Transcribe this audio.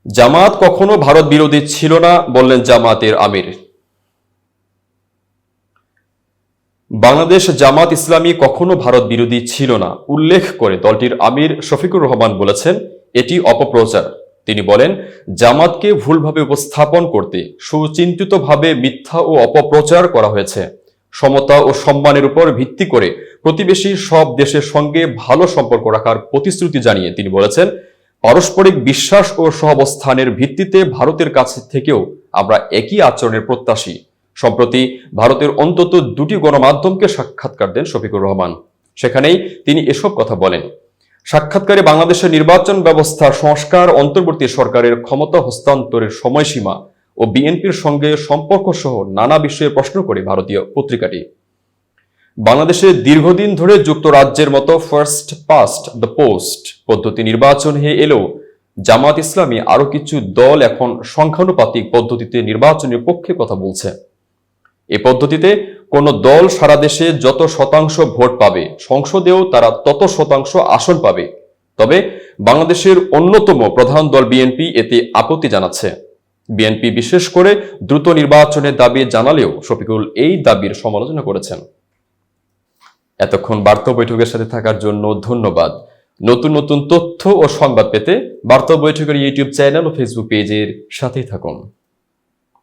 জামাত কখনো ভারত বিরোধী ছিল না, বললেন জামাতের আমির। বাংলাদেশ জামাত ইসলামী কখনো ভারত বিরোধী ছিল না উল্লেখ করে দলটির আমির শফিকুর রহমান বলেছেন, এটি অপপ্রচার। তিনি বলেন, জামাতকে ভুলভাবে উপস্থাপন করতে সুচিন্তিতভাবে মিথ্যা ও অপপ্রচার করা হয়েছে। সমতা ও সম্মানের উপর ভিত্তি করে প্রতিবেশী সব দেশের সঙ্গে ভালো সম্পর্ক রাখার প্রতিশ্রুতি জানিয়ে তিনি বলেছেন, পারস্পরিক বিশ্বাস ও সহাবস্থানের ভিত্তিতে ভারতের কাছ থেকেও আমরা একই আচরণের প্রত্যাশী। সম্প্রতি ভারতের অন্তত দুটি গণমাধ্যমকে সাক্ষাৎকার দেন শফিকুর রহমান। সেখানেই তিনি এসব কথা বলেন। সাক্ষাৎকারে বাংলাদেশের নির্বাচন ব্যবস্থার সংস্কার, অন্তর্বর্তী সরকারের ক্ষমতা হস্তান্তরের সময়সীমা ও বিএনপির সঙ্গে সম্পর্ক সহ নানা বিষয়ে প্রশ্ন করে ভারতীয় পত্রিকাটি। বাংলাদেশে দীর্ঘদিন ধরে যুক্তরাজ্যের মতো ফার্স্ট পাস্ট দ্য পোস্ট পদ্ধতি নির্বাচন হয়ে এলেও জামাত ইসলামী আরো কিছু দল এখন সংখ্যানুপাতিক পদ্ধতিতে নির্বাচনের পক্ষে কথা বলছে। এ পদ্ধতিতে কোন দল সারা দেশে যত শতাংশ ভোট পাবে, সংসদেও তারা তত শতাংশ আসন পাবে। তবে বাংলাদেশের অন্যতম প্রধান দল বিএনপি এতে আপত্তি জানাচ্ছে। বিএনপি বিশেষ করে দ্রুত নির্বাচনের দাবি জানালেও শফিকুল এই দাবির সমালোচনা করেছেন। এতক্ষণ বার্তা বৈঠকের সাথে থাকার জন্য ধন্যবাদ। নতুন নতুন তথ্য ও সংবাদ পেতে বার্তা বৈঠকের ইউটিউব চ্যানেল ও ফেসবুক পেজের সাথেই থাকুন।